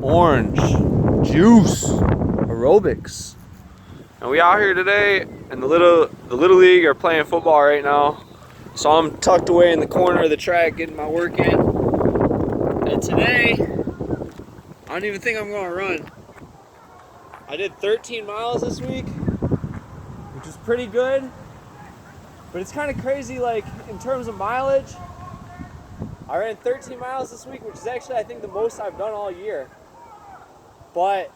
orange juice aerobics. And we out here today, and the little league are playing football right now. So I'm tucked away in the corner of the track getting my work in. And today, I don't even think I'm gonna run. I did 13 miles this week, which is pretty good. But it's kind of crazy, like in terms of mileage. I ran 13 miles this week, which is actually, I think, the most I've done all year. But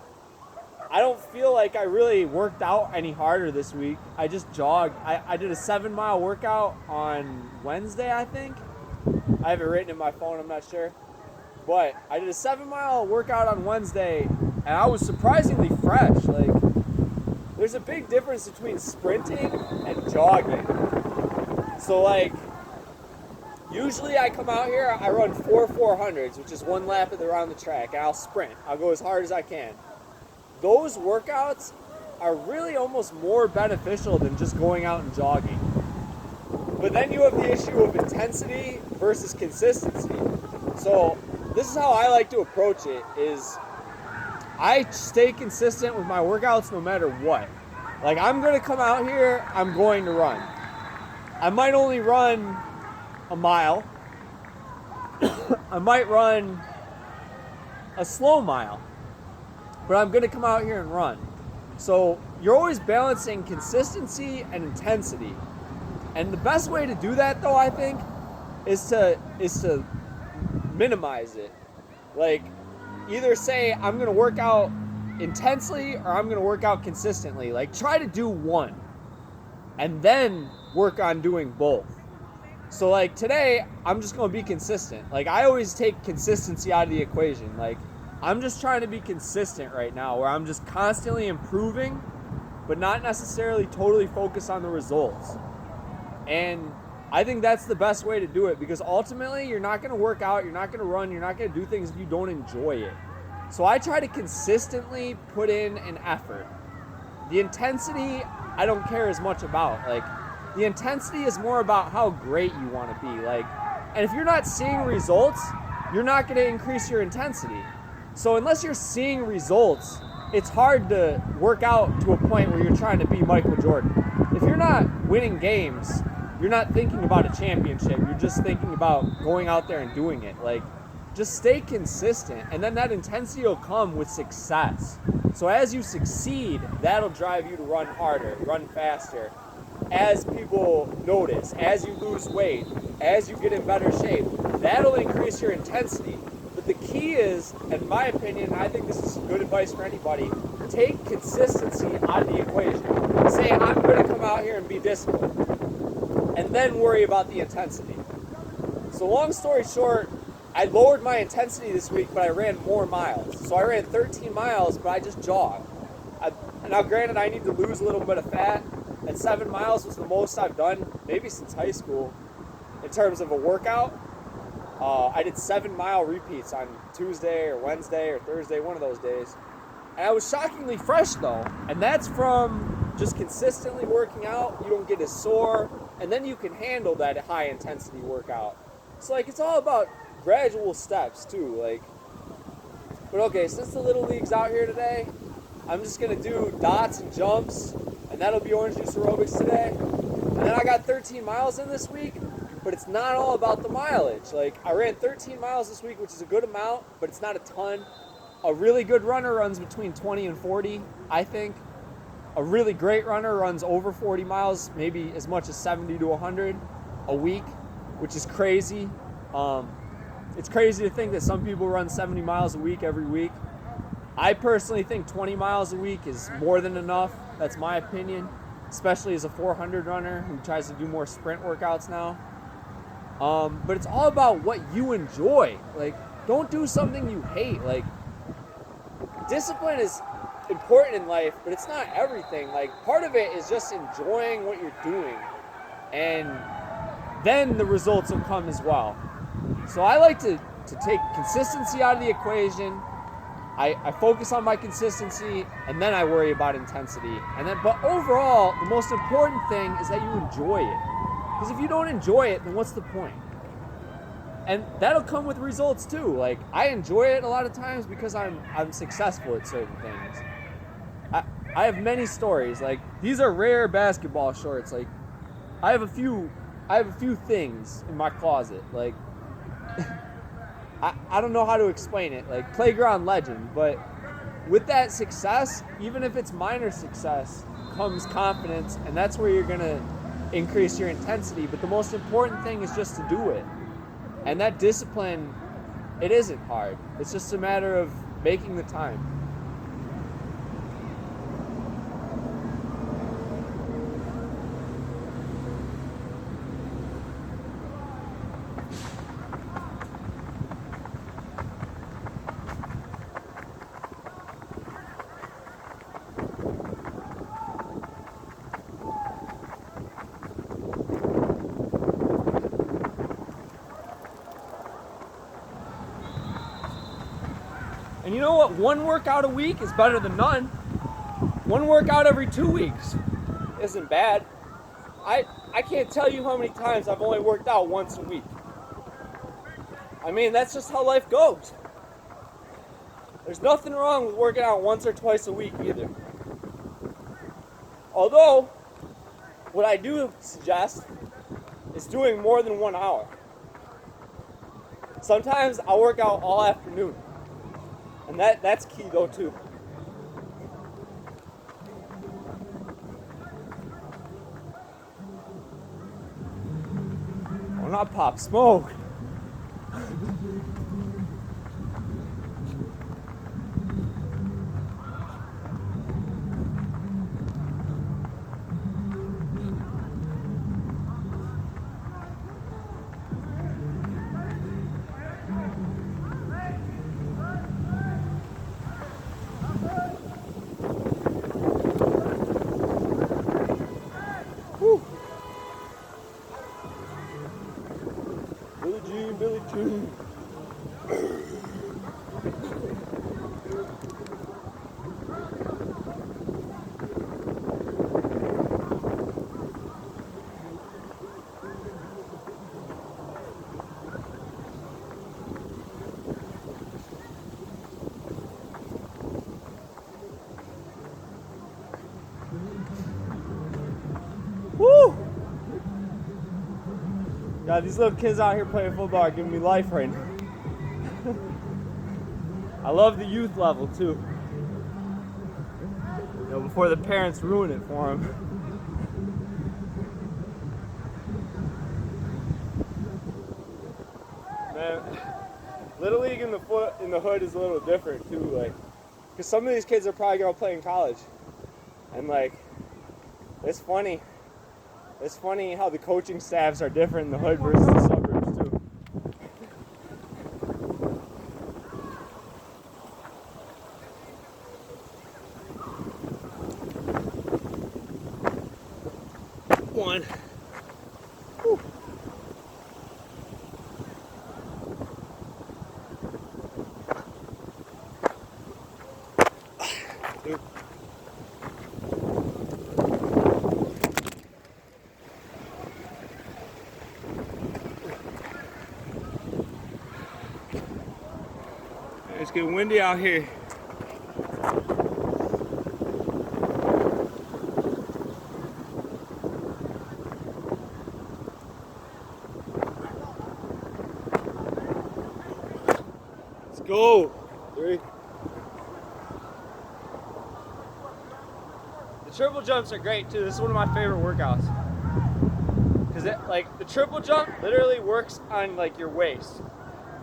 I don't feel like I really worked out any harder this week. I just jogged. I did a 7-mile workout on Wednesday, I think. I have it written in my phone, I'm not sure. But I did a 7-mile workout on Wednesday, and I was surprisingly fresh. Like, there's a big difference between sprinting and jogging. So, like, usually I come out here, I run 4 400s, which is one lap around the track, and I'll sprint. I'll go as hard as I can. Those workouts are really almost more beneficial than just going out and jogging. But then you have the issue of intensity versus consistency. So this is how I like to approach it, is I stay consistent with my workouts no matter what. Like, I'm going to come out here, I'm going to run. I might only run a mile. I might run a slow mile. But I'm going to come out here and run. So you're always balancing consistency and intensity. And the best way to do that, though, I think, is to minimize it. Like, either say I'm going to work out intensely or I'm going to work out consistently. Like, try to do one and then work on doing both. So, like, today, I'm just going to be consistent. Like, I always take consistency out of the equation. Like, I'm just trying to be consistent right now, where I'm just constantly improving, but not necessarily totally focused on the results. And I think that's the best way to do it, because ultimately you're not going to work out, you're not going to run, you're not going to do things if you don't enjoy it. So I try to consistently put in an effort. The intensity, I don't care as much about. Like, the intensity is more about how great you want to be. Like, and if you're not seeing results, you're not going to increase your intensity. So unless you're seeing results, it's hard to work out to a point where you're trying to be Michael Jordan. If you're not winning games, you're not thinking about a championship. You're just thinking about going out there and doing it. Like, just stay consistent, and then that intensity will come with success. So as you succeed, that'll drive you to run harder, run faster. As people notice, as you lose weight, as you get in better shape, that'll increase your intensity. But the key is, in my opinion, and I think this is good advice for anybody, take consistency out of the equation. Say, I'm going to come out here and be disciplined, and then worry about the intensity. So long story short, I lowered my intensity this week, but I ran more miles. So I ran 13 miles, but I just jogged. Now granted, I need to lose a little bit of fat, and 7 miles was the most I've done, maybe since high school, in terms of a workout. I did 7-mile repeats on Tuesday or Wednesday or Thursday, one of those days. And I was shockingly fresh, though. And that's from just consistently working out. You don't get as sore. And then you can handle that high-intensity workout. So, like, it's all about gradual steps, too. Like, but okay, since the Little League's out here today, I'm just going to do dots and jumps. And that'll be orange juice aerobics today. And then I got 13 miles in this week. But it's not all about the mileage. Like, I ran 13 miles this week, which is a good amount, but it's not a ton. A really good runner runs between 20 and 40, I think. A really great runner runs over 40 miles, maybe as much as 70 to 100 a week, which is crazy. It's crazy to think that some people run 70 miles a week every week. I personally think 20 miles a week is more than enough. That's my opinion, especially as a 400 runner who tries to do more sprint workouts now. But it's all about what you enjoy. Like, don't do something you hate. Like, discipline is important in life, but it's not everything. Like, part of it is just enjoying what you're doing, and then the results will come as well. So I like to take consistency out of the equation. I focus on my consistency, and then I worry about intensity. But overall, the most important thing is that you enjoy it. Because if you don't enjoy it, then what's the point? and that'll come with results too. Like, I enjoy it a lot of times because I'm successful at certain things. I have many stories. Like, these are rare basketball shorts. Like, I have a few things in my closet. Like, I don't know how to explain it. Like, playground legend. But with that success, even if it's minor success, comes confidence, and that's where you're gonna increase your intensity. But the most important thing is just to do it. And that discipline, it isn't hard. It's just a matter of making the time. And you know what? One workout a week is better than none. One workout every 2 weeks isn't bad. I can't tell you how many times I've only worked out once a week. I mean, that's just how life goes. There's nothing wrong with working out once or twice a week either. Although, what I do suggest is doing more than 1 hour. Sometimes I work out all afternoon. And that's key though too. I'll not pop smoke. Billy Jean. Woo! God, these little kids out here playing football are giving me life right now. I love the youth level too. You know, before the parents ruin it for them. Man, Little League in the hood is a little different too, like, because some of these kids are probably gonna play in college, and like, it's funny. It's funny how the coaching staffs are different in the hood versus the suburbs too. One. Whew. Two. It's getting windy out here. Let's go. 3. The triple jumps are great too. This is one of my favorite workouts. Because like the triple jump literally works on like your waist.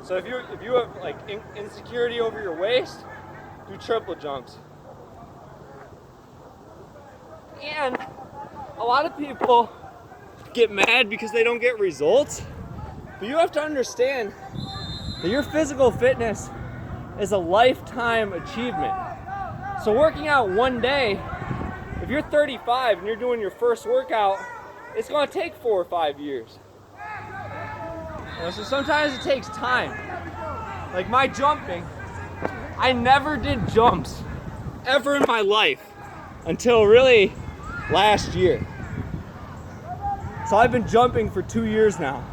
So if you have like insecurity over your waist, do triple jumps. And a lot of people get mad because they don't get results. But you have to understand that your physical fitness is a lifetime achievement. So working out one day, if you're 35 and you're doing your first workout, it's going to take 4 or 5 years. So sometimes it takes time. Like my jumping, I never did jumps ever in my life until really last year. So I've been jumping for 2 years now.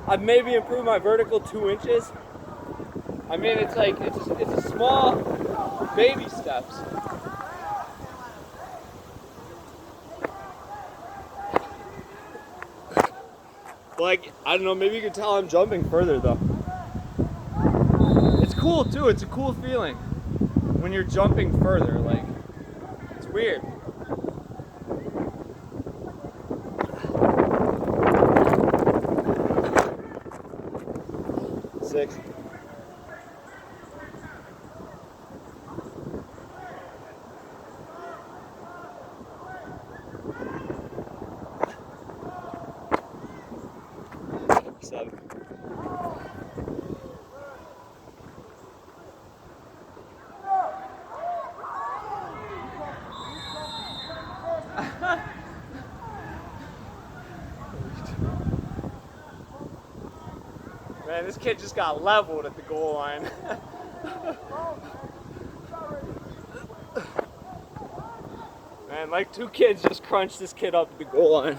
I've maybe improved my vertical 2 inches. I mean, it's like, it's a small baby steps. Like, I don't know, maybe you can tell I'm jumping further though. It's cool too, it's a cool feeling when you're jumping further, like, it's weird. Six. Seven. Man, this kid just got leveled at the goal line. Man, like 2 kids just crunched this kid up at the goal line.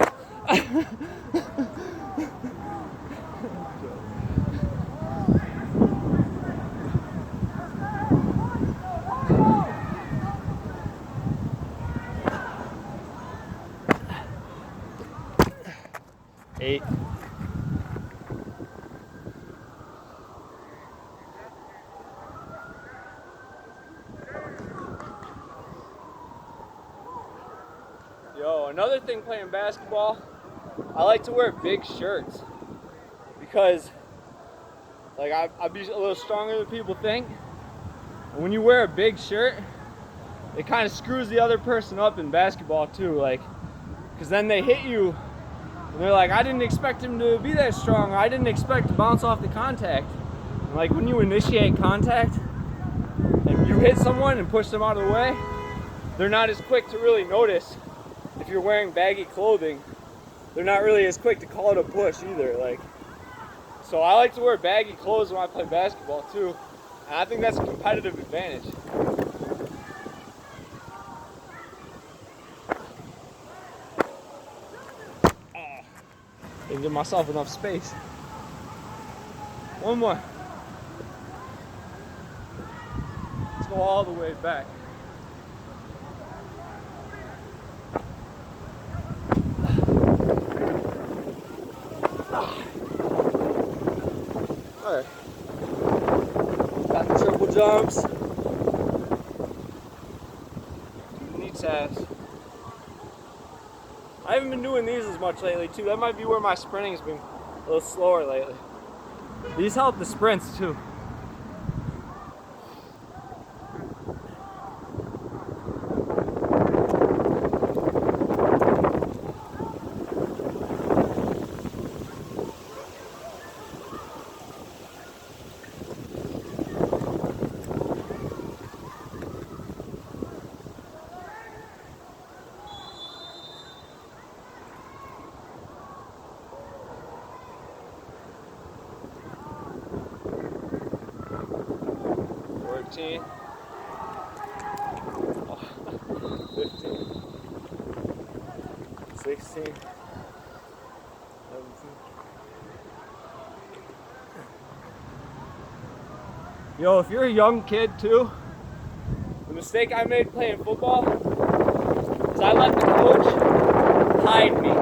8. Yo, another thing playing basketball, I like to wear big shirts because, like, I'd be a little stronger than people think. And when you wear a big shirt, it kind of screws the other person up in basketball too, like, because then they hit you and they're like, I didn't expect him to be that strong, or I didn't expect to bounce off the contact. And like, when you initiate contact and you hit someone and push them out of the way, they're not as quick to really notice. If you're wearing baggy clothing, they're not really as quick to call it a push either. Like, so I like to wear baggy clothes when I play basketball too, and I think that's a competitive advantage. Didn't give myself enough space. One more. Let's go all the way back. Alright. Got the triple jumps. Knee taps. I haven't been doing these as much lately too. That might be where my sprinting's been a little slower lately. These help the sprints too. Oh, 15, 16, 17. Yo, if you're a young kid too, the mistake I made playing football is I let the coach hide me.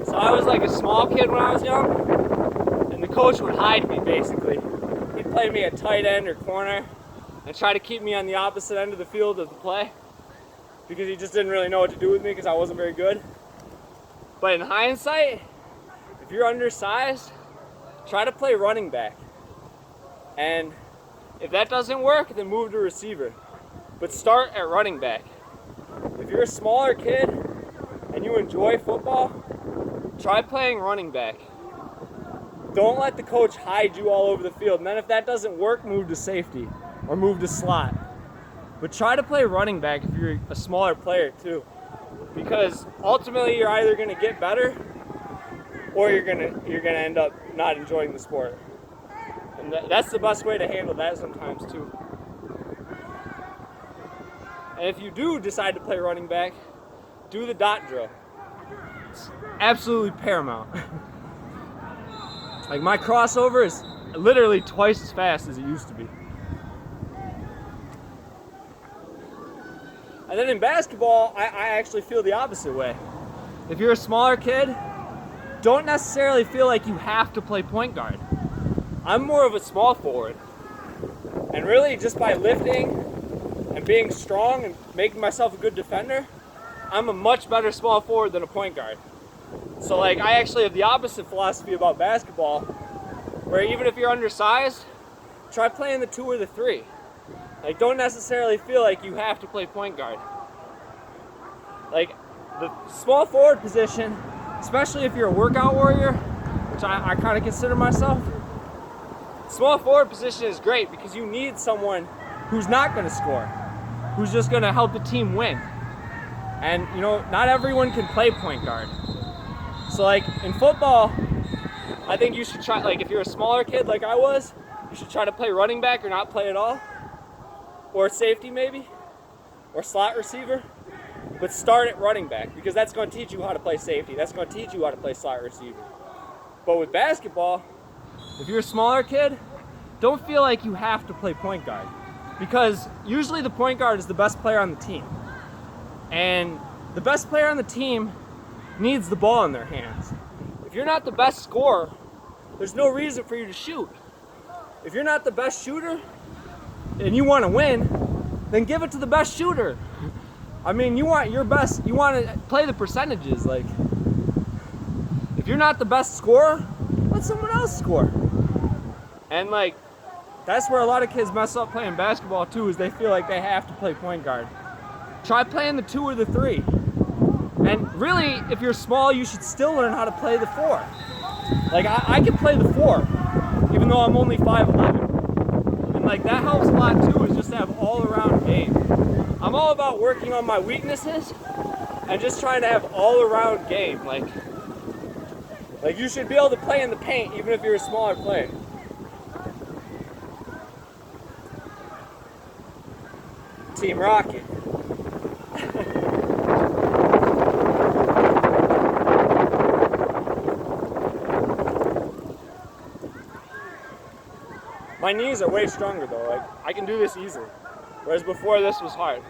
So I was like a small kid when I was young, and the coach would hide me basically. He'd play me at tight end or corner and try to keep me on the opposite end of the field of the play because he just didn't really know what to do with me because I wasn't very good. But in hindsight, if you're undersized, try to play running back. And if that doesn't work, then move to receiver. But start at running back. If you're a smaller kid and you enjoy football, try playing running back. Don't let the coach hide you all over the field. And then if that doesn't work, move to safety or move to slot. But try to play running back if you're a smaller player too. Because ultimately you're either going to get better or you're going to end up not enjoying the sport. And that's the best way to handle that sometimes too. And if you do decide to play running back, do the dot drill. It's absolutely paramount. Like my crossover is literally twice as fast as it used to be. And then in basketball, I actually feel the opposite way. If you're a smaller kid, don't necessarily feel like you have to play point guard. I'm more of a small forward. And really just by lifting and being strong and making myself a good defender, I'm a much better small forward than a point guard. So like I actually have the opposite philosophy about basketball, where even if you're undersized, try playing the 2 or the 3. Like don't necessarily feel like you have to play point guard. Like the small forward position, especially if you're a workout warrior, which I kind of consider myself, small forward position is great because you need someone who's not going to score, who's just going to help the team win. And you know, not everyone can play point guard. So like in football, I think you should try, like if you're a smaller kid like I was, you should try to play running back or not play at all. Or safety maybe, or slot receiver. But start at running back because that's going to teach you how to play safety. That's going to teach you how to play slot receiver. But with basketball, if you're a smaller kid, don't feel like you have to play point guard. Because usually the point guard is the best player on the team. And the best player on the team needs the ball in their hands. If you're not the best scorer, there's no reason for you to shoot. If you're not the best shooter and you want to win, then give it to the best shooter. I mean, you want your best, you want to play the percentages. Like, if you're not the best scorer, let someone else score. And like, that's where a lot of kids mess up playing basketball too, is they feel like they have to play point guard. Try playing the 2 or the 3. And really, if you're small, you should still learn how to play the 4. Like, I can play the 4, even though I'm only 5'11". And like, that helps a lot too, is just to have all-around game. I'm all about working on my weaknesses and just trying to have all-around game. Like you should be able to play in the paint even if you're a smaller player. Team Rocket. My knees are way stronger though. Like I can do this easily, whereas before this was hard.